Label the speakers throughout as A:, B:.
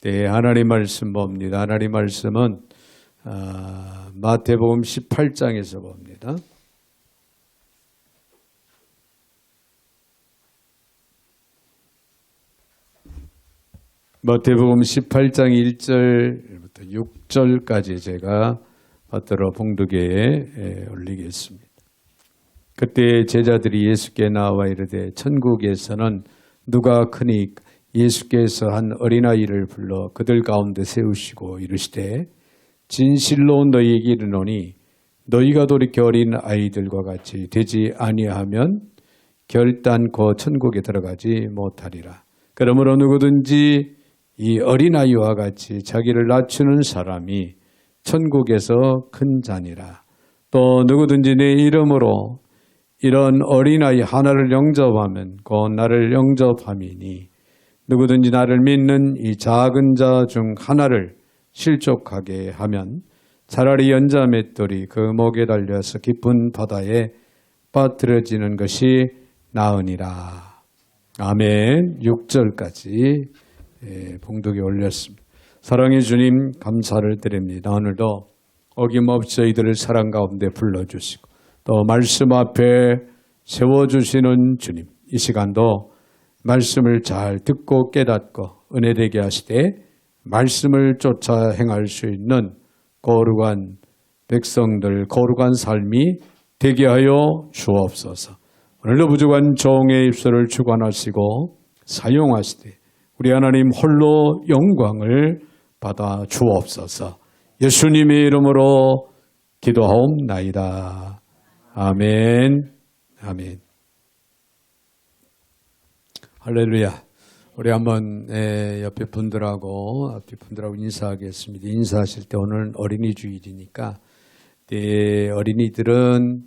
A: 네, 하나님 말씀 봅니다. 하나님 말씀은 마태복음 18장에서 봅니다. 마태복음 18장 1절부터 6절까지 제가 받들어 봉독에 올리겠습니다. 그때 제자들이 예수께 나와 이르되 천국에서는 누가 크니 예수께서 한 어린아이를 불러 그들 가운데 세우시고 이르시되 진실로 너희에게 이르노니 너희가 돌이켜 어린 아이들과 같이 되지 아니하면 결단코 천국에 들어가지 못하리라. 그러므로 누구든지 이 어린아이와 같이 자기를 낮추는 사람이 천국에서 큰 자니라. 또 누구든지 내 이름으로 이런 어린아이 하나를 영접하면 곧 나를 영접함이니 누구든지 나를 믿는 이 작은 자 중 하나를 실족하게 하면 차라리 연자 맷돌이 그 목에 달려서 깊은 바다에 빠뜨려지는 것이 나으니라. 아멘. 6절까지 봉독에 올렸습니다. 사랑의 주님 감사를 드립니다. 오늘도 어김없이 저희들을 사랑 가운데 불러주시고 또 말씀 앞에 세워주시는 주님, 이 시간도 말씀을 잘 듣고 깨닫고 은혜되게 하시되 말씀을 쫓아 행할 수 있는 거룩한 백성들, 거룩한 삶이 되게 하여 주옵소서. 오늘도 부족한 종의 입술을 주관하시고 사용하시되 우리 하나님 홀로 영광을 받아 주옵소서. 예수님의 이름으로 기도하옵나이다. 아멘. 아멘. 할렐루야. 우리 한번 옆에 분들하고 앞뒤 분들하고 인사하겠습니다. 인사하실 때 오늘은 어린이 주일이니까 어린이들은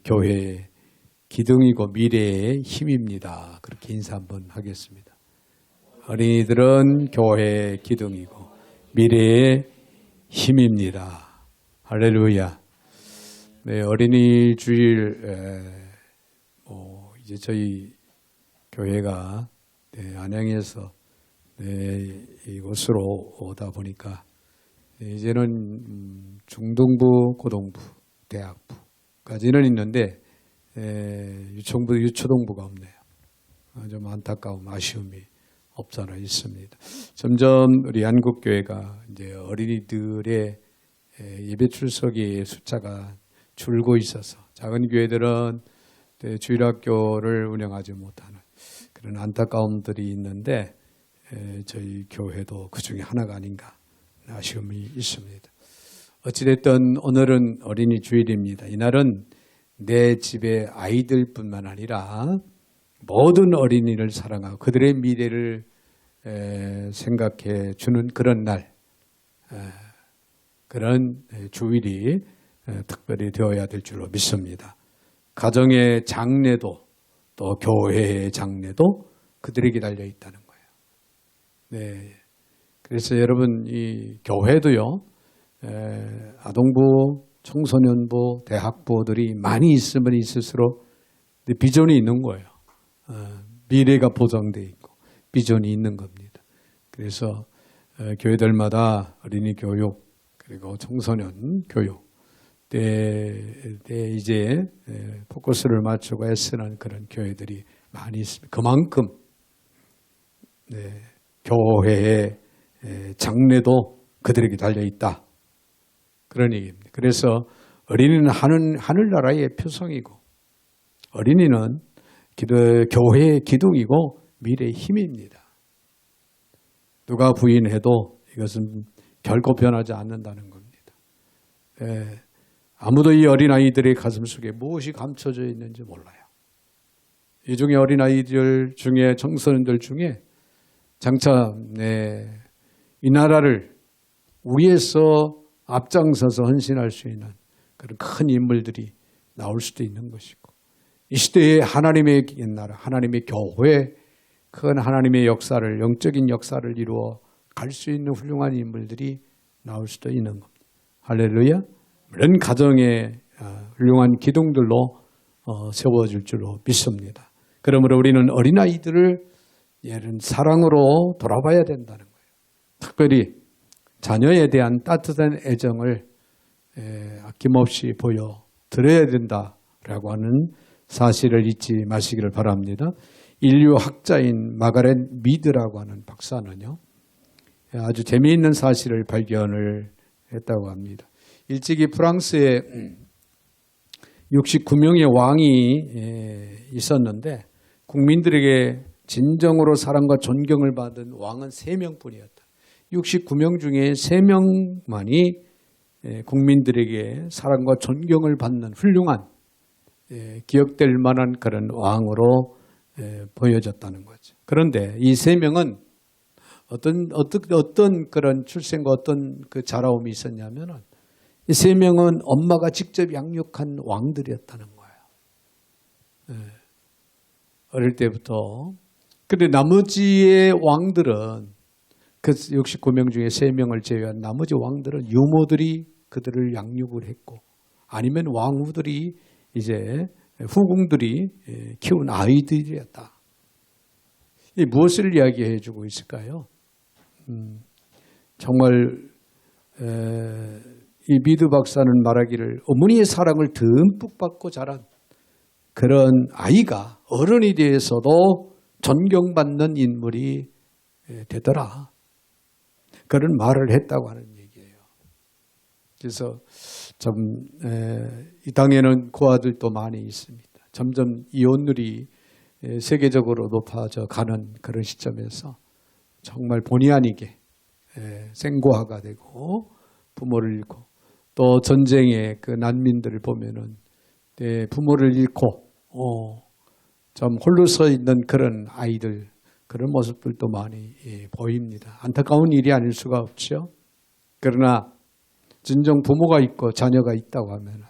A: 교회의 기둥이고 미래의 힘입니다. 그렇게 인사 한번 하겠습니다. 어린이들은 교회의 기둥이고 미래의 힘입니다. 할렐루야. 네, 어린이 주일 이제 저희 교회가 안양에서 이곳으로 오다 보니까 이제는 중등부, 고등부, 대학부까지는 있는데 유총부, 유초등부가 없네요. 좀 안타까움, 아쉬움이 없잖아 있습니다. 점점 우리 한국교회가 이제 어린이들의 예배 출석의 숫자가 줄고 있어서 작은 교회들은 주일학교를 운영하지 못하는 그런 안타까움들이 있는데 저희 교회도 그 중에 하나가 아닌가 아쉬움이 있습니다. 어찌됐든 오늘은 어린이 주일입니다. 이날은 내 집의 아이들뿐만 아니라 모든 어린이를 사랑하고 그들의 미래를 생각해 주는 그런 날, 그런 주일이 특별히 되어야 될 줄로 믿습니다. 가정의 장래도 또 교회의 장래도 그들에게 달려 있다는 거예요. 네. 그래서 여러분 이 교회도요, 아동부, 청소년부, 대학부들이 많이 있으면 있을수록 비전이 있는 거예요. 미래가 보장되어 있고 비전이 있는 겁니다. 그래서 교회들마다 어린이 교육 그리고 청소년 교육 이제 포커스를 맞추고 애쓰는 그런 교회들이 많이 있습니다. 그만큼 교회의 장래도 그들에게 달려있다. 그런 얘기입니다. 그래서 어린이는 하늘나라의 표성이고 어린이는 교회의 기둥이고 미래의 힘입니다. 누가 부인해도 이것은 결코 변하지 않는다는 겁니다. 아무도 이 어린아이들의 가슴 속에 무엇이 감춰져 있는지 몰라요. 이 중에 어린아이들 중에 청소년들 중에 장차 이 나라를 위에서 앞장서서 헌신할 수 있는 그런 큰 인물들이 나올 수도 있는 것이고 이 시대에 하나님의 나라, 하나님의 교회, 큰 하나님의 역사를 영적인 역사를 이루어 갈 수 있는 훌륭한 인물들이 나올 수도 있는 겁니다. 할렐루야. 이런 가정의 훌륭한 기둥들로 세워질 줄로 믿습니다. 그러므로 우리는 어린아이들을 사랑으로 돌아봐야 된다는 거예요. 특별히 자녀에 대한 따뜻한 애정을 아낌없이 보여드려야 된다라고 하는 사실을 잊지 마시기를 바랍니다. 인류 학자인 마가렛 미드라고 하는 박사는요, 아주 재미있는 사실을 발견을 했다고 합니다. 일찍이 프랑스에 69명의 왕이 있었는데 국민들에게 진정으로 사랑과 존경을 받은 왕은 3명뿐이었다. 69명 중에 3명만이 국민들에게 사랑과 존경을 받는 훌륭한 기억될 만한 그런 왕으로 보여졌다는 거죠. 그런데 이 3명은 어떤 그런 출생과 어떤 그 자라움이 있었냐면은 이 3명은 엄마가 직접 양육한 왕들이었다는 거예요. 어릴 때부터. 근데 나머지의 왕들은 그 69명 중에 3명을 제외한 나머지 왕들은 유모들이 그들을 양육을 했고 아니면 왕후들이 이제 후궁들이 키운 아이들이었다. 이 무엇을 이야기해 주고 있을까요? 정말 이 미드 박사는 말하기를 어머니의 사랑을 듬뿍 받고 자란 그런 아이가 어른이 되어서도 존경받는 인물이 되더라. 그런 말을 했다고 하는 얘기예요. 그래서 참 이 땅에는 고아들도 많이 있습니다. 점점 이혼율이 세계적으로 높아져 가는 그런 시점에서 정말 본의 아니게 생고아가 되고 부모를 잃고 또 전쟁의 그 난민들을 보면은 부모를 잃고 좀 홀로 서 있는 그런 아이들 그런 모습들도 많이 보입니다. 안타까운 일이 아닐 수가 없죠. 그러나 진정 부모가 있고 자녀가 있다고 하면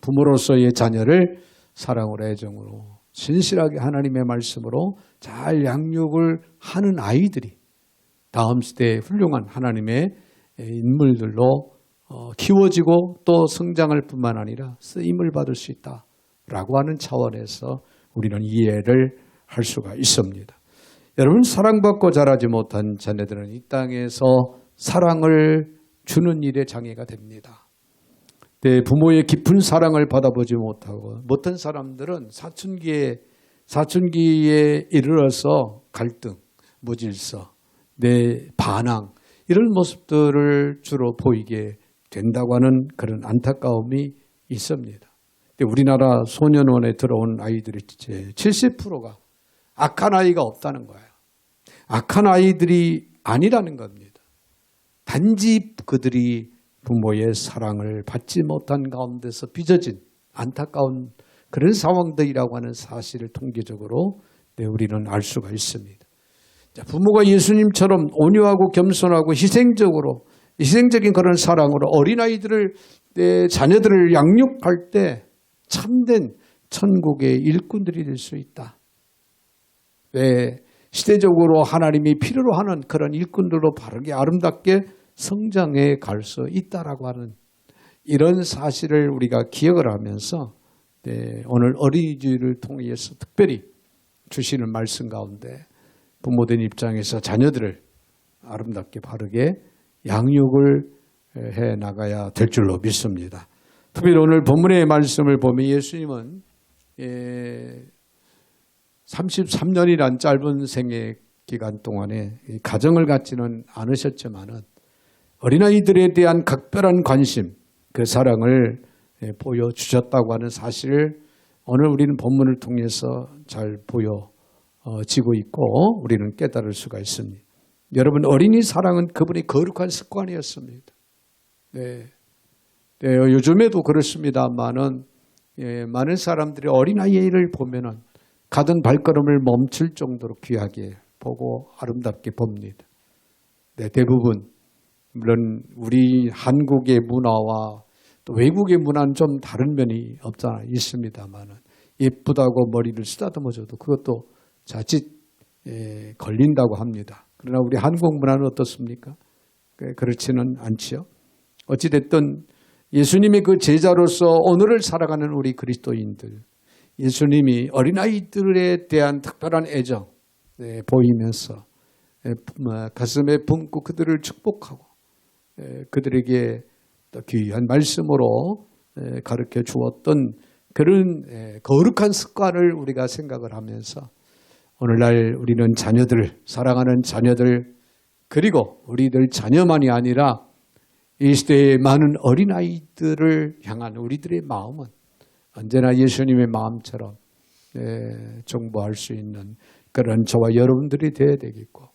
A: 부모로서의 자녀를 사랑으로 애정으로 신실하게 하나님의 말씀으로 잘 양육을 하는 아이들이 다음 시대에 훌륭한 하나님의 인물들로 키워지고 또 성장할 뿐만 아니라 쓰임을 받을 수 있다라고 하는 차원에서 우리는 이해를 할 수가 있습니다. 여러분, 사랑받고 자라지 못한 자녀들은 이 땅에서 사랑을 주는 일에 장애가 됩니다. 부모의 깊은 사랑을 받아보지 못하고 어떤 사람들은 사춘기에 이르러서 갈등, 무질서, 반항 이런 모습들을 주로 보이게 된다고 하는 그런 안타까움이 있습니다. 우리나라 소년원에 들어온 아이들의 70%가 악한 아이가 없다는 거예요. 악한 아이들이 아니라는 겁니다. 단지 그들이 부모의 사랑을 받지 못한 가운데서 빚어진 안타까운 그런 상황들이라고 하는 사실을 통계적으로 우리는 알 수가 있습니다. 부모가 예수님처럼 온유하고 겸손하고 희생적인 그런 사랑으로 어린아이들을 자녀들을 양육할 때 참된 천국의 일꾼들이 될 수 있다. 시대적으로 하나님이 필요로 하는 그런 일꾼들로 바르게 아름답게 성장해 갈 수 있다라고 하는 이런 사실을 우리가 기억을 하면서 오늘 어린이주일을 통해서 특별히 주시는 말씀 가운데 부모된 입장에서 자녀들을 아름답게 바르게 양육을 해 나가야 될 줄로 믿습니다. 특별히 오늘 본문의 말씀을 보면 예수님은 33년이란 짧은 생애 기간 동안에 가정을 갖지는 않으셨지만은 어린아이들에 대한 각별한 관심, 그 사랑을 보여주셨다고 하는 사실을 오늘 우리는 본문을 통해서 잘 보여지고 있고 우리는 깨달을 수가 있습니다. 여러분, 어린이 사랑은 그분의 거룩한 습관이었습니다. 요즘에도 그렇습니다만은 많은 사람들이 어린아이를 보면은 가던 발걸음을 멈출 정도로 귀하게 보고 아름답게 봅니다. 대부분 물론 우리 한국의 문화와 또 외국의 문화는 좀 다른 면이 없잖아 있습니다만은 예쁘다고 머리를 쓰다듬어줘도 그것도 자칫 걸린다고 합니다. 그러나 우리 한국 문화는 어떻습니까? 그렇지는 않지요. 어찌됐든 예수님의 그 제자로서 오늘을 살아가는 우리 그리스도인들, 예수님이 어린아이들에 대한 특별한 애정 보이면서 가슴에 품고 그들을 축복하고 그들에게 또 귀한 말씀으로 가르쳐 주었던 그런 거룩한 습관을 우리가 생각을 하면서 오늘날 우리는 자녀들, 사랑하는 자녀들, 그리고 우리들 자녀만이 아니라 이 시대의 많은 어린아이들을 향한 우리들의 마음은 언제나 예수님의 마음처럼 정보할 수 있는 그런 저와 여러분들이 되어야 되겠고,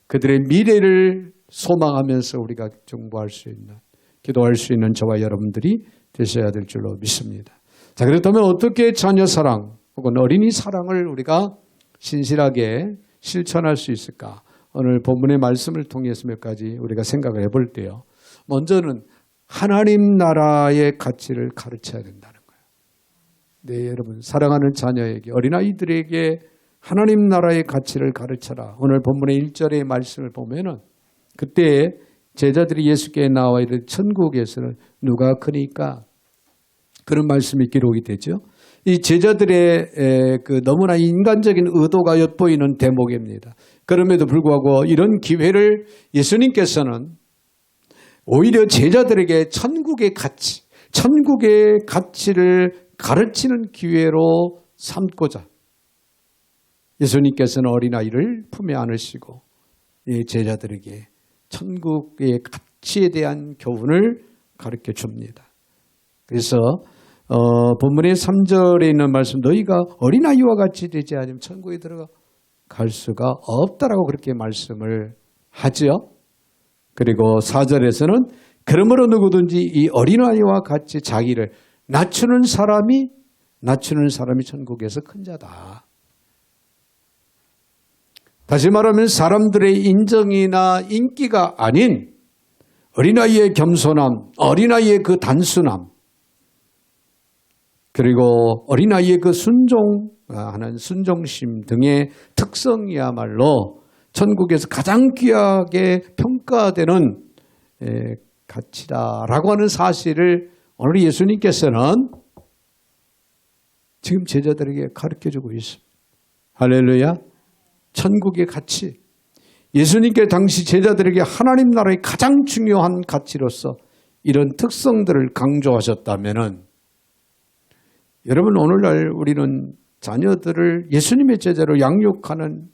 A: 그들의 미래를 소망하면서 우리가 정보할 수 있는, 기도할 수 있는 저와 여러분들이 되셔야 될 줄로 믿습니다. 자, 그렇다면 어떻게 자녀 사랑 혹은 어린이 사랑을 우리가 신실하게 실천할 수 있을까? 오늘 본문의 말씀을 통해서 몇 가지 우리가 생각을 해볼 때요. 먼저는 하나님 나라의 가치를 가르쳐야 된다는 거예요. 네, 여러분, 사랑하는 자녀에게, 어린아이들에게 하나님 나라의 가치를 가르쳐라. 오늘 본문의 1절의 말씀을 보면은 그때 제자들이 예수께 나와 이르되 천국에서는 누가 크니까, 그런 말씀이 기록이 되죠. 이 제자들의 그 너무나 인간적인 의도가 엿보이는 대목입니다. 그럼에도 불구하고 이런 기회를 예수님께서는 오히려 제자들에게 천국의 가치, 천국의 가치를 가르치는 기회로 삼고자 예수님께서는 어린아이를 품에 안으시고 이 제자들에게 천국의 가치에 대한 교훈을 가르쳐 줍니다. 그래서 본문의 3절에 있는 말씀, 너희가 어린아이와 같이 되지 않으면 천국에 들어갈 수가 없다라고 그렇게 말씀을 하죠. 그리고 4절에서는 그러므로 누구든지 이 어린아이와 같이 자기를 낮추는 사람이 천국에서 큰 자다. 다시 말하면 사람들의 인정이나 인기가 아닌 어린아이의 겸손함, 어린아이의 그 단순함, 그리고 어린아이의 그 순종하는 순종심 등의 특성이야말로 천국에서 가장 귀하게 평가되는 가치다라고 하는 사실을 오늘 예수님께서는 지금 제자들에게 가르쳐주고 있습니다. 할렐루야. 천국의 가치. 예수님께 당시 제자들에게 하나님 나라의 가장 중요한 가치로서 이런 특성들을 강조하셨다면은, 여러분, 오늘날 우리는 자녀들을 예수님의 제자로 양육하는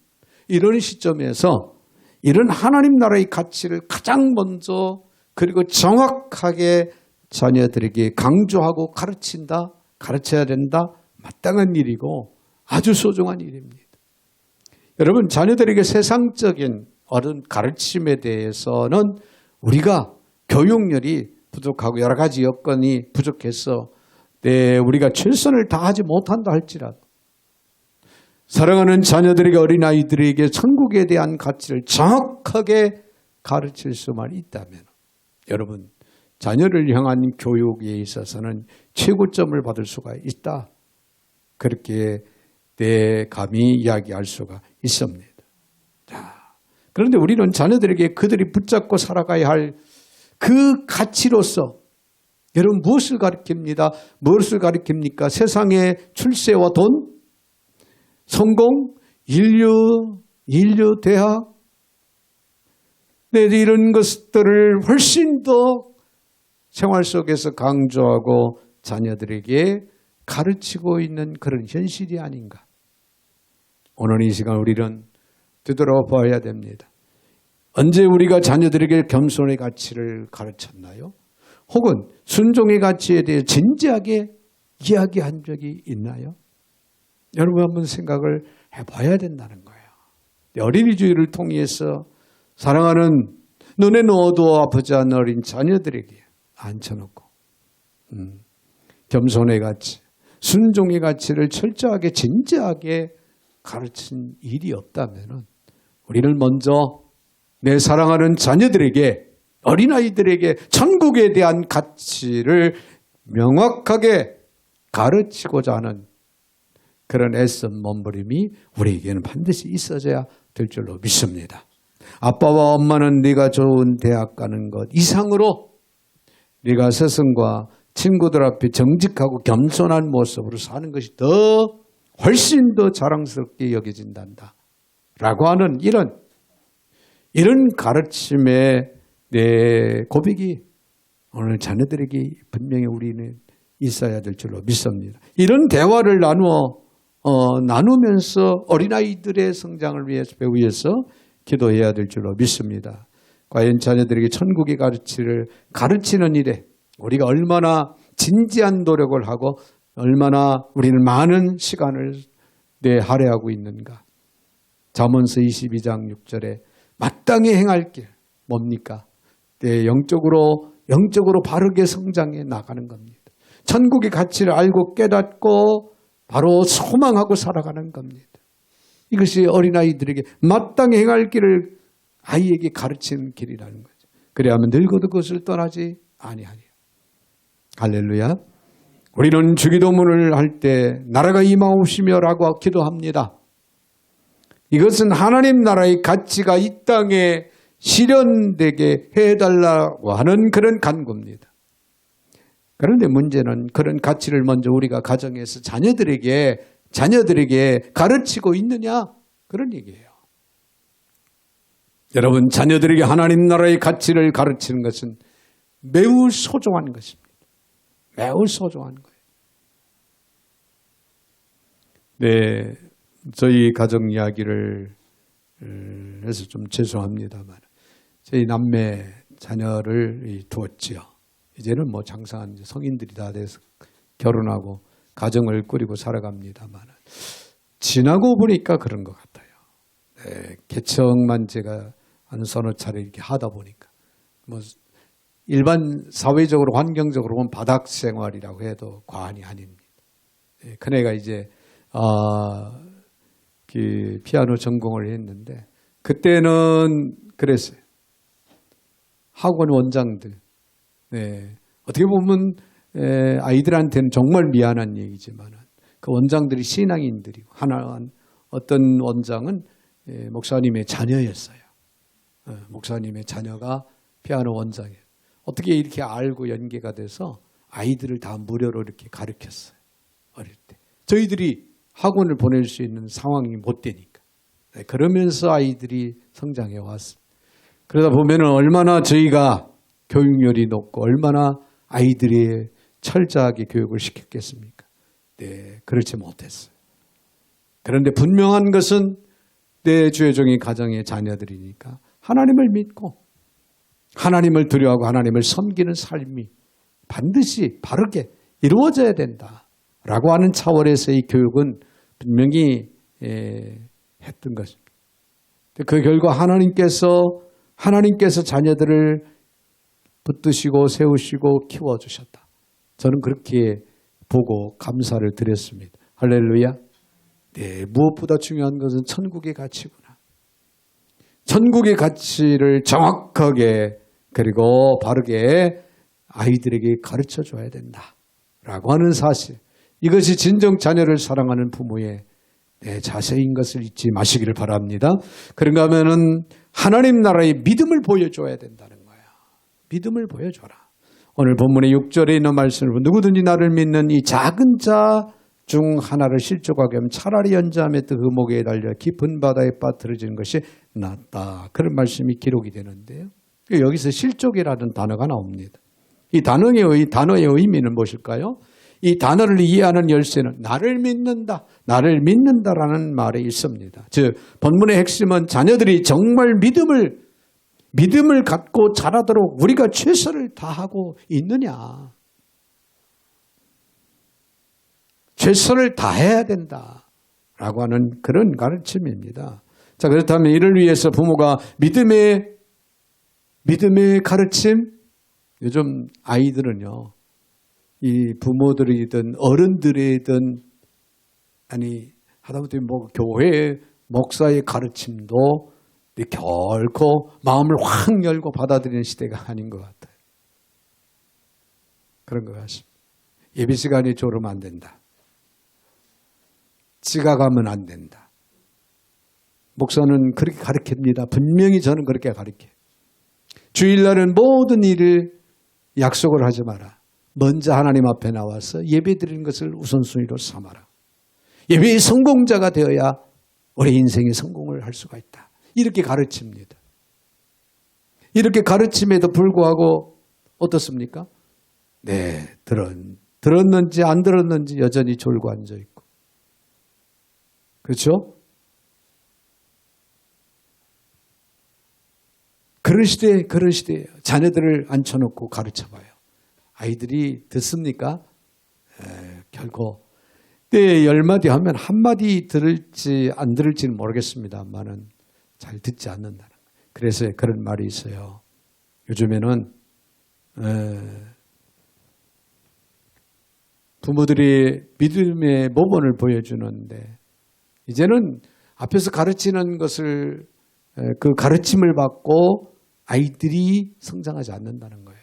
A: 이런 시점에서 이런 하나님 나라의 가치를 가장 먼저 그리고 정확하게 자녀들에게 강조하고 가르쳐야 된다. 마땅한 일이고 아주 소중한 일입니다. 여러분, 자녀들에게 세상적인 어른 가르침에 대해서는 우리가 교육열이 부족하고 여러 가지 여건이 부족해서 우리가 최선을 다하지 못한다 할지라도 사랑하는 자녀들에게, 어린아이들에게 천국에 대한 가치를 정확하게 가르칠 수만 있다면 여러분, 자녀를 향한 교육에 있어서는 최고점을 받을 수가 있다. 그렇게 감히 이야기할 수가 있습니다. 자, 그런데 우리는 자녀들에게 그들이 붙잡고 살아가야 할 그 가치로서 여러분 무엇을 가르칩니다? 무엇을 가르칩니까? 세상의 출세와 돈, 성공, 인류 대학, 이런 것들을 훨씬 더 생활 속에서 강조하고 자녀들에게 가르치고 있는 그런 현실이 아닌가. 오늘 이 시간 우리는 되돌아봐야 됩니다. 언제 우리가 자녀들에게 겸손의 가치를 가르쳤나요? 혹은 순종의 가치에 대해 진지하게 이야기한 적이 있나요? 여러분 한번 생각을 해봐야 된다는 거예요. 어린이주의를 통해서 사랑하는 눈에 넣어도 아프지 않은 어린 자녀들에게 앉혀놓고 겸손의 가치, 순종의 가치를 철저하게 진지하게 가르친 일이 없다면 우리는 먼저 내 사랑하는 자녀들에게, 어린아이들에게 천국에 대한 가치를 명확하게 가르치고자 하는 그런 애써 몸부림이 우리에게는 반드시 있어져야 될 줄로 믿습니다. 아빠와 엄마는 네가 좋은 대학 가는 것 이상으로 네가 스승과 친구들 앞에 정직하고 겸손한 모습으로 사는 것이 훨씬 더 자랑스럽게 여겨진단다 라고 하는 이런 이런 가르침의 내 고백이 오늘 자녀들에게 분명히 우리는 있어야 될 줄로 믿습니다. 이런 대화를 나누면서 어린아이들의 성장을 위해서 배우면서 기도해야 될 줄로 믿습니다. 과연 자녀들에게 천국의 가르치를 가르치는 일에 우리가 얼마나 진지한 노력을 하고 얼마나 우리는 많은 시간을 할애하고 있는가. 잠언서 22장 6절에 마땅히 행할 길 뭡니까? 영적으로 바르게 성장해 나가는 겁니다. 천국의 가치를 알고 깨닫고 바로 소망하고 살아가는 겁니다. 이것이 어린아이들에게 마땅히 행할 길을 아이에게 가르치는 길이라는 거죠. 그래야만 늙어도 그것을 떠나지 아니하리라. 할렐루야. 우리는 주기도문을 할 때 나라가 임하옵시며라고 기도합니다. 이것은 하나님 나라의 가치가 이 땅에 실현되게 해달라고 하는 그런 간구입니다. 그런데 문제는 그런 가치를 먼저 우리가 가정에서 자녀들에게 가르치고 있느냐? 그런 얘기예요. 여러분, 자녀들에게 하나님 나라의 가치를 가르치는 것은 매우 소중한 것입니다. 매우 소중한 거예요. 네, 저희 가정 이야기를 해서 좀 죄송합니다만 저희 남매 자녀를 두었지요. 이제는 뭐 장사한 성인들이 다 돼서 결혼하고 가정을 꾸리고 살아갑니다만 지나고 보니까 그런 것 같아요. 네, 개척만 제가 한 서너 차례 이렇게 하다 보니까 뭐 일반 사회적으로 환경적으로 보면 바닥 생활이라고 해도 과언이 아닙니다. 네, 큰애가 이제 피아노 전공을 했는데 그때는 그랬어요. 학원 원장들 어떻게 보면 아이들한테는 정말 미안한 얘기지만 그 원장들이 신앙인들이고 어떤 원장은 목사님의 자녀였어요. 목사님의 자녀가 피아노 원장이에요. 어떻게 이렇게 알고 연계가 돼서 아이들을 다 무료로 이렇게 가르쳤어요. 어릴 때. 저희들이 학원을 보낼 수 있는 상황이 못 되니까. 그러면서 아이들이 성장해 왔습니다. 그러다 보면 얼마나 저희가 교육열이 높고 얼마나 아이들이 철저하게 교육을 시켰겠습니까? 네, 그렇지 못했어요. 그런데 분명한 것은 내 주의 종의 가정의 자녀들이니까 하나님을 믿고 하나님을 두려워하고 하나님을 섬기는 삶이 반드시 바르게 이루어져야 된다라고 하는 차원에서의 교육은 분명히 했던 것입니다. 그 결과 하나님께서 자녀들을 붙드시고 세우시고 키워주셨다. 저는 그렇게 보고 감사를 드렸습니다. 할렐루야. 네, 무엇보다 중요한 것은 천국의 가치구나. 천국의 가치를 정확하게 그리고 바르게 아이들에게 가르쳐줘야 된다라고 하는 사실. 이것이 진정 자녀를 사랑하는 부모의 자세인 것을 잊지 마시기를 바랍니다. 그런가 하면은 하나님 나라의 믿음을 보여줘야 된다는 거야. 믿음을 보여줘라. 오늘 본문의 6절에 있는 말씀을 누구든지 나를 믿는 이 작은 자 중 하나를 실족하게 하면 차라리 연자함의 그 목에 달려 깊은 바다에 빠뜨려지는 것이 낫다. 그런 말씀이 기록이 되는데요. 여기서 실족이라는 단어가 나옵니다. 이 단어의 의미는 무엇일까요? 이 단어를 이해하는 열쇠는 나를 믿는다라는 말에 있습니다. 즉 본문의 핵심은 자녀들이 정말 믿음을 갖고 자라도록 우리가 최선을 다하고 있느냐. 최선을 다해야 된다라고 하는 그런 가르침입니다. 자, 그렇다면 이를 위해서 부모가 믿음의 가르침, 요즘 아이들은요, 이 부모들이든 어른들이든 하다못해 교회 목사의 가르침도 결코 마음을 확 열고 받아들이는 시대가 아닌 것 같아요. 그런 것 같습니다. 예배 시간에 졸으면 안 된다. 지각하면 안 된다. 목사는 그렇게 가르칩니다. 분명히 저는 그렇게 가르쳐요. 주일날은 모든 일을 약속을 하지 마라. 먼저 하나님 앞에 나와서 예배 드리는 것을 우선순위로 삼아라. 예배의 성공자가 되어야 우리 인생의 성공을 할 수가 있다. 이렇게 가르칩니다. 이렇게 가르침에도 불구하고 어떻습니까? 네, 들었는지 안 들었는지 여전히 졸고 앉아 있고. 그렇죠? 그런 시대예요. 자녀들을 앉혀놓고 가르쳐봐요. 아이들이 듣습니까? 결코. 때에 10마디 하면 한마디 들을지 안 들을지는 모르겠습니다만은 잘 듣지 않는다는 거예요. 그래서 그런 말이 있어요. 요즘에는 부모들이 믿음의 모범을 보여주는데 이제는 앞에서 가르치는 것을 그 가르침을 받고 아이들이 성장하지 않는다는 거예요.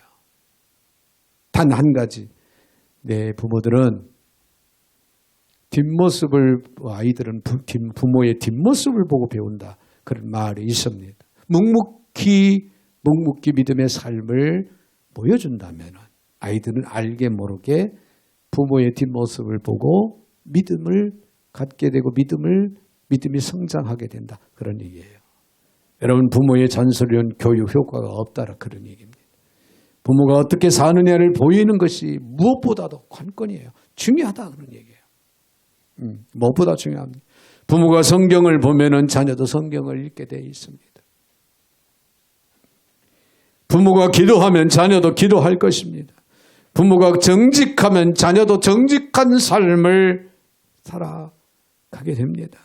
A: 단 한 가지. 네, 부모들은 아이들은 부모의 뒷모습을 보고 배운다. 그런 말이 있습니다. 묵묵히 믿음의 삶을 보여준다면 아이들은 알게 모르게 부모의 뒷모습을 보고 믿음을 갖게 되고 믿음이 성장하게 된다. 그런 얘기예요. 여러분, 부모의 잔소리는 교육 효과가 없다라 그런 얘기입니다. 부모가 어떻게 사느냐를 보이는 것이 무엇보다도 관건이에요. 중요하다 그런 얘기예요. 무엇보다 중요합니다. 부모가 성경을 보면은 자녀도 성경을 읽게 되어 있습니다. 부모가 기도하면 자녀도 기도할 것입니다. 부모가 정직하면 자녀도 정직한 삶을 살아가게 됩니다.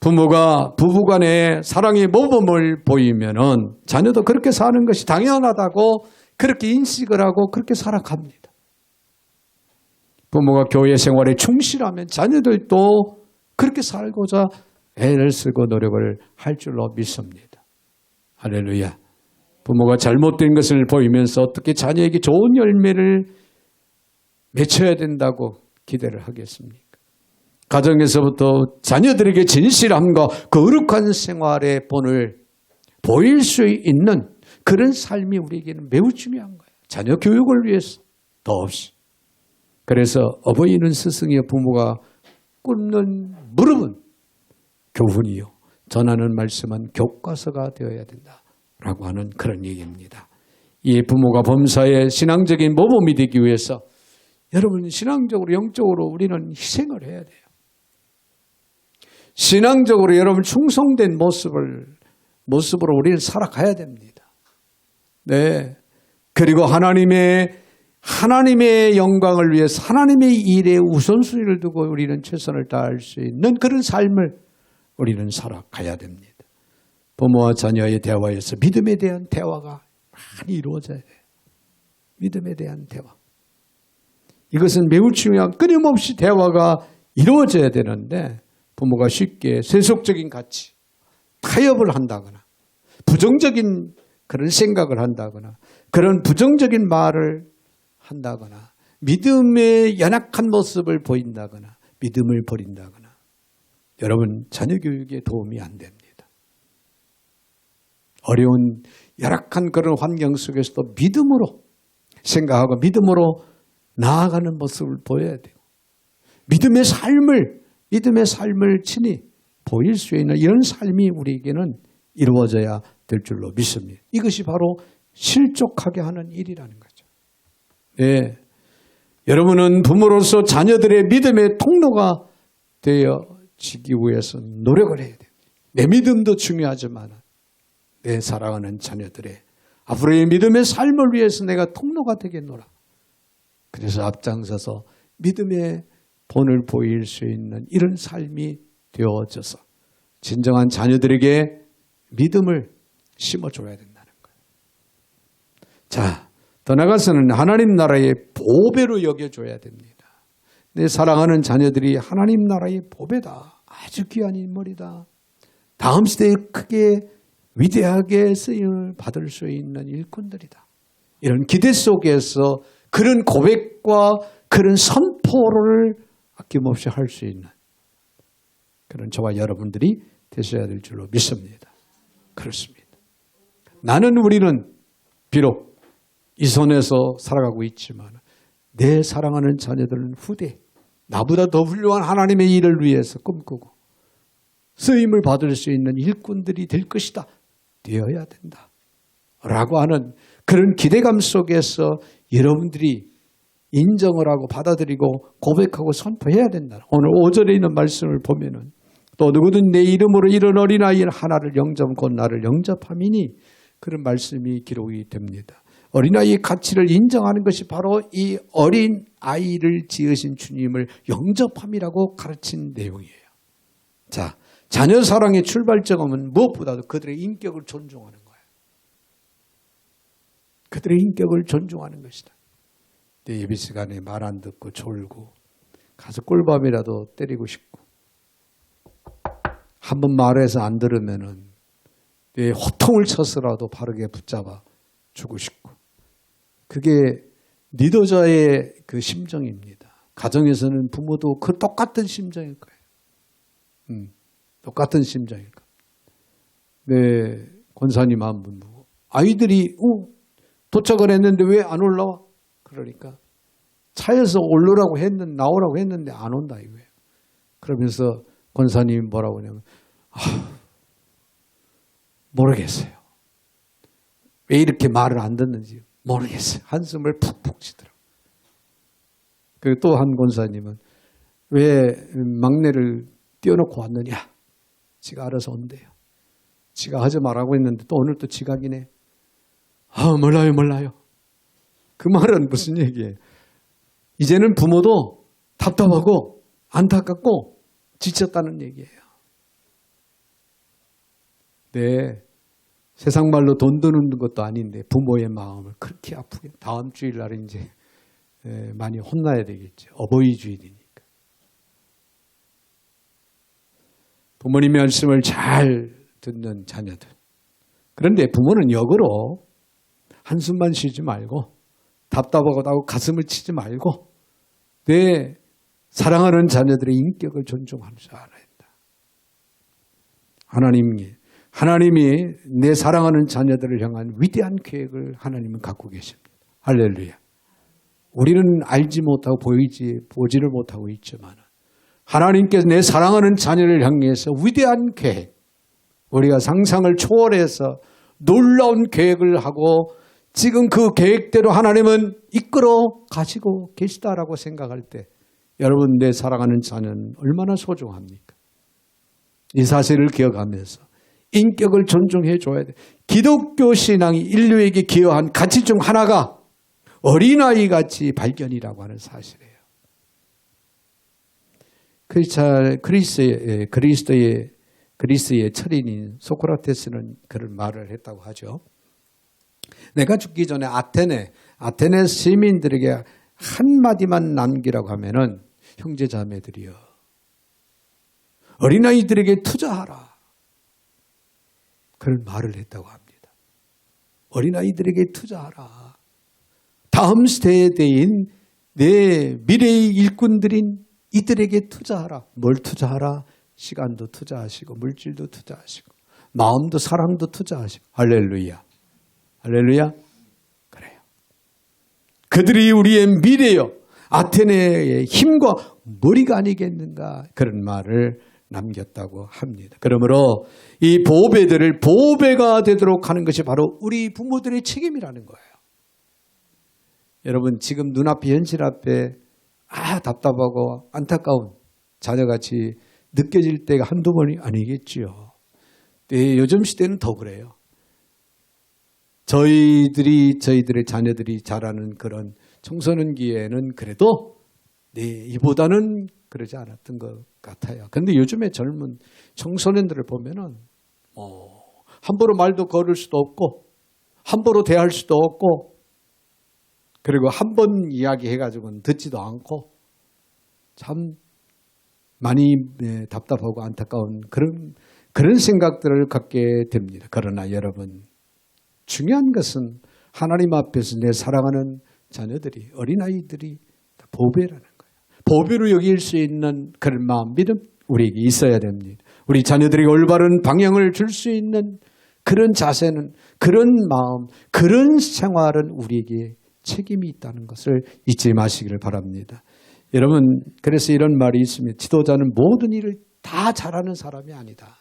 A: 부모가 부부간에 사랑의 모범을 보이면은 자녀도 그렇게 사는 것이 당연하다고 그렇게 인식을 하고 그렇게 살아갑니다. 부모가 교회 생활에 충실하면 자녀들도 그렇게 살고자 애를 쓰고 노력을 할 줄로 믿습니다. 할렐루야. 부모가 잘못된 것을 보이면서 어떻게 자녀에게 좋은 열매를 맺혀야 된다고 기대를 하겠습니까? 가정에서부터 자녀들에게 진실함과 거룩한 생활의 본을 보일 수 있는 그런 삶이 우리에게는 매우 중요한 거예요. 자녀 교육을 위해서 더없이. 그래서 어버이는 스승이요 부모가 꿇는 무릎은 교훈이요 전하는 말씀은 교과서가 되어야 된다라고 하는 그런 얘기입니다. 이 부모가 범사의 신앙적인 모범이 되기 위해서 여러분 신앙적으로 영적으로 우리는 희생을 해야 돼요. 신앙적으로 여러분 충성된 모습으로 우리는 살아가야 됩니다. 네. 그리고 하나님의 영광을 위해서 하나님의 일에 우선순위를 두고 우리는 최선을 다할 수 있는 그런 삶을 우리는 살아가야 됩니다. 부모와 자녀의 대화에서 믿음에 대한 대화가 많이 이루어져야 돼요. 믿음에 대한 대화. 이것은 매우 중요한 끊임없이 대화가 이루어져야 되는데 부모가 쉽게 세속적인 가치, 타협을 한다거나 부정적인 그런 생각을 한다거나 그런 부정적인 말을 한다거나 믿음의 연약한 모습을 보인다거나 믿음을 버린다거나 여러분 자녀 교육에 도움이 안 됩니다. 어려운 열악한 그런 환경 속에서도 믿음으로 생각하고 믿음으로 나아가는 모습을 보여야 돼요. 믿음의 삶을 친히 보일 수 있는 이런 삶이 우리에게는 이루어져야 될 줄로 믿습니다. 이것이 바로 실족하게 하는 일이라는 거죠. 네. 여러분은 부모로서 자녀들의 믿음의 통로가 되어지기 위해서 노력을 해야 돼요. 내 믿음도 중요하지만 내 사랑하는 자녀들의 앞으로의 믿음의 삶을 위해서 내가 통로가 되겠노라. 그래서 앞장서서 믿음의 본을 보일 수 있는 이런 삶이 되어져서 진정한 자녀들에게 믿음을 심어줘야 된다는 거예요. 자, 더 나아가서는 하나님 나라의 보배로 여겨줘야 됩니다. 내 사랑하는 자녀들이 하나님 나라의 보배다. 아주 귀한 인물이다. 다음 시대에 크게 위대하게 쓰임을 받을 수 있는 일꾼들이다. 이런 기대 속에서 그런 고백과 그런 선포를 아낌없이 할 수 있는 그런 저와 여러분들이 되셔야 될 줄로 믿습니다. 그렇습니다. 우리는 비록 이 손에서 살아가고 있지만 내 사랑하는 자녀들은 후대 나보다 더 훌륭한 하나님의 일을 위해서 꿈꾸고 쓰임을 받을 수 있는 일꾼들이 될 것이다. 되어야 된다. 라고 하는 그런 기대감 속에서 여러분들이 인정을 하고 받아들이고 고백하고 선포해야 된다. 오늘 5절에 있는 말씀을 보면은 또 누구든 내 이름으로 이런 어린아이 하나를 영접하고 나를 영접함이니 그런 말씀이 기록이 됩니다. 어린아이의 가치를 인정하는 것이 바로 이 어린아이를 지으신 주님을 영접함이라고 가르친 내용이에요. 자, 자녀 사랑의 출발점은 무엇보다도 그들의 인격을 존중하는 거예요. 그들의 인격을 존중하는 것이다. 내 예배 시간에 말 안 듣고 졸고 가서 꿀밤이라도 때리고 싶고 한번 말해서 안 들으면은 내 호통을 쳐서라도 바르게 붙잡아 주고 싶고 그게 리더자의 그 심정입니다. 가정에서는 부모도 그 똑같은 심정일 거예요. 똑같은 심정일 거예요. 네, 권사님 한 분 보고 아이들이 도착을 했는데 왜 안 올라와? 그러니까 차에서 오르라고 했는데 나오라고 했는데 안 온다 이거예요. 그러면서 권사님이 뭐라고 하냐면 모르겠어요. 왜 이렇게 말을 안 듣는지 모르겠어요. 한숨을 푹푹 쉬더라고요. 그리고 또 한 권사님은 왜 막내를 띄워놓고 왔느냐? 지가 알아서 온대요. 지가 하지 말라고 했는데 또 오늘 또 지각이네. 몰라요. 그 말은 무슨 얘기예요? 이제는 부모도 답답하고 안타깝고 지쳤다는 얘기예요. 네, 세상 말로 돈 드는 것도 아닌데 부모의 마음을 그렇게 아프게 다음 주일날 이제 많이 혼나야 되겠죠. 어버이 주일이니까. 부모님의 말씀을 잘 듣는 자녀들. 그런데 부모는 역으로 한숨만 쉬지 말고 답답하고 가슴을 치지 말고 내 사랑하는 자녀들의 인격을 존중하는 줄 알아야 한다. 하나님이 내 사랑하는 자녀들을 향한 위대한 계획을 하나님은 갖고 계십니다. 할렐루야. 우리는 알지 못하고 보지를 못하고 있지만 하나님께서 내 사랑하는 자녀를 향해서 위대한 계획, 우리가 상상을 초월해서 놀라운 계획을 하고 지금 그 계획대로 하나님은 이끌어 가시고 계시다라고 생각할 때 여러분 내 사랑하는 자녀는 얼마나 소중합니까? 이 사실을 기억하면서 인격을 존중해 줘야 돼. 기독교 신앙이 인류에게 기여한 가치 중 하나가 어린아이 같이 발견이라고 하는 사실이에요. 그리스의 철인인 소크라테스는 그런 말을 했다고 하죠. 내가 죽기 전에 아테네 시민들에게 한마디만 남기라고 하면은 형제 자매들이여 어린아이들에게 투자하라. 그런 말을 했다고 합니다. 어린아이들에게 투자하라. 다음 세대인 내 미래의 일꾼들인 이들에게 투자하라. 뭘 투자하라? 시간도 투자하시고 물질도 투자하시고 마음도 사랑도 투자하시고. 할렐루야. 할렐루야. 그래요. 그들이 우리의 미래요. 아테네의 힘과 머리가 아니겠는가. 그런 말을 남겼다고 합니다. 그러므로 이 보배들을 보배가 되도록 하는 것이 바로 우리 부모들의 책임이라는 거예요. 여러분 지금 눈앞에 현실 앞에 답답하고 안타까운 자녀같이 느껴질 때가 한두 번이 아니겠지요. 네, 요즘 시대는 더 그래요. 저희들의 자녀들이 자라는 그런 청소년기에는 그래도 이보다는 그러지 않았던 것 같아요. 그런데 요즘에 젊은 청소년들을 보면은 함부로 말도 걸을 수도 없고 함부로 대할 수도 없고 그리고 한 번 이야기해가지고는 듣지도 않고 참 많이 답답하고 안타까운 그런 생각들을 갖게 됩니다. 그러나 여러분 중요한 것은 하나님 앞에서 내 사랑하는 자녀들이 어린아이들이 다 보배라는 거예요. 보배로 여길 수 있는 그런 마음, 믿음 우리에게 있어야 됩니다. 우리 자녀들이 올바른 방향을 줄 수 있는 그런 자세는 그런 마음, 그런 생활은 우리에게 책임이 있다는 것을 잊지 마시기를 바랍니다. 여러분 그래서 이런 말이 있습니다. 지도자는 모든 일을 다 잘하는 사람이 아니다.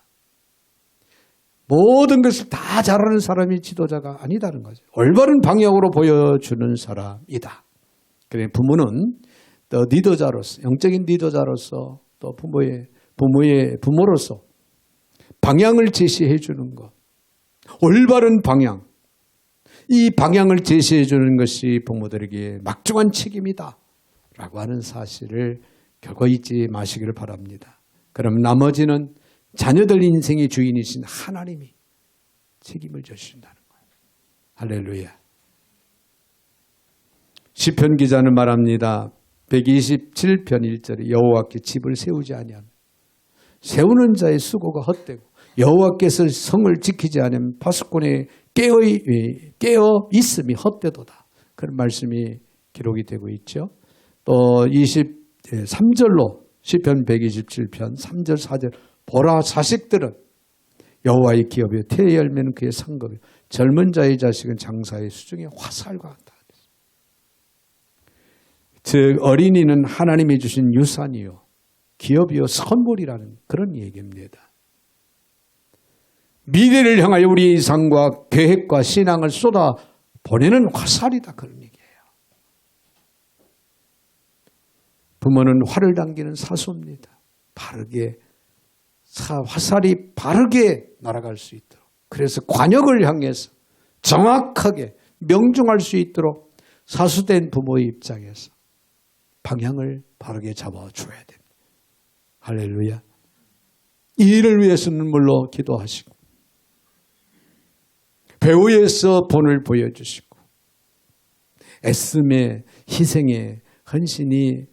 A: 모든 것을 다 잘하는 사람이 지도자가 아니다는 거죠. 올바른 방향으로 보여주는 사람이다. 그래 부모는 또 리더자로서, 영적인 리더자로서, 또 부모로서 방향을 제시해 주는 것, 올바른 방향, 이 방향을 제시해 주는 것이 부모들에게 막중한 책임이다 라고 하는 사실을 결코 잊지 마시기를 바랍니다. 그럼 나머지는 자녀들 인생의 주인이신 하나님이 책임을 져주신다는 거예요. 할렐루야. 시편 기자는 말합니다. 127편 1절에 여호와께 집을 세우지 아니하면 세우는 자의 수고가 헛되고 여호와께서 성을 지키지 않으면 파수꾼의 깨어 있음이 헛되도다. 그런 말씀이 기록이 되고 있죠. 또 23절로 시편 127편 3절 4절 보라 자식들은 여호와의 기업이요 태의 열매는 그의 상급이요 젊은 자의 자식은 장사의 수중에 화살과 같다. 즉 어린이는 하나님이 주신 유산이요 기업이요 선물이라는 그런 얘기입니다. 미래를 향하여 우리의 이상과 계획과 신앙을 쏟아 보내는 화살이다 그런 얘기예요. 부모는 활을 당기는 사수입니다. 바르게 화살이 바르게 날아갈 수 있도록 그래서 관역을 향해서 정확하게 명중할 수 있도록 사수된 부모의 입장에서 방향을 바르게 잡아줘야 됩니다. 할렐루야. 이 일을 위해서 눈물로 기도하시고 배후에서 본을 보여주시고 애씀의 희생의 헌신이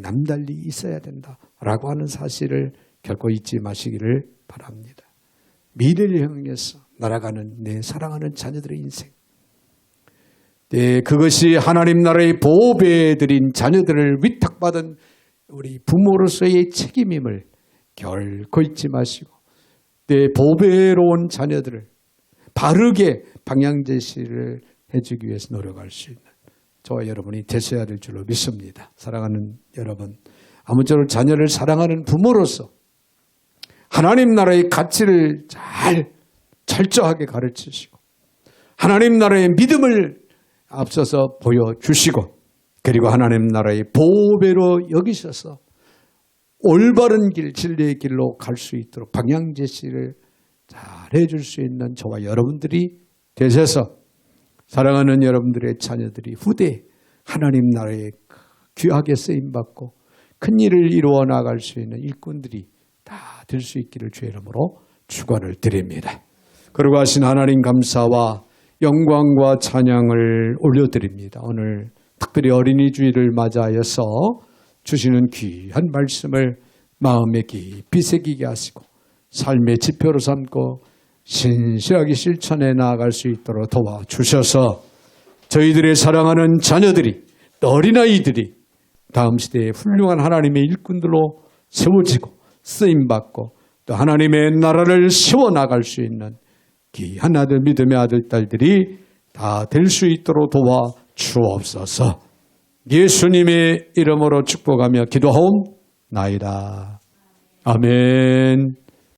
A: 남달리 있어야 된다라고 하는 사실을 결코 잊지 마시기를 바랍니다. 미래를 향해서 날아가는 내 사랑하는 자녀들의 인생. 그것이 하나님 나라의 보배에 드린 자녀들을 위탁받은 우리 부모로서의 책임임을 결코 잊지 마시고 내 보배로운 자녀들을 바르게 방향 제시를 해주기 위해서 노력할 수 있는 저와 여러분이 되셔야 될 줄로 믿습니다. 사랑하는 여러분, 아무쪼록 자녀를 사랑하는 부모로서 하나님 나라의 가치를 잘 철저하게 가르치시고 하나님 나라의 믿음을 앞서서 보여주시고 그리고 하나님 나라의 보배로 여기셔서 올바른 길, 진리의 길로 갈 수 있도록 방향 제시를 잘 해줄 수 있는 저와 여러분들이 되셔서 사랑하는 여러분들의 자녀들이 후대에 하나님 나라에 귀하게 쓰임받고 큰 일을 이루어 나갈 수 있는 일꾼들이 다 될 수 있기를 주의 이름으로 축원을 드립니다. 그러고 하신 하나님 감사와 영광과 찬양을 올려드립니다. 오늘 특별히 어린이 주일을 맞이하여서 주시는 귀한 말씀을 마음에 깊이 새기게 하시고 삶의 지표로 삼고 신실하게 실천해 나아갈 수 있도록 도와주셔서 저희들의 사랑하는 자녀들이 또 어린아이들이 다음 시대에 훌륭한 하나님의 일꾼들로 세워지고 쓰임받고 또 하나님의 나라를 세워나갈 수 있는 귀한 아들 믿음의 아들 딸들이 다 될 수 있도록 도와주옵소서. 예수님의 이름으로 축복하며 기도하옵나이다. 아멘.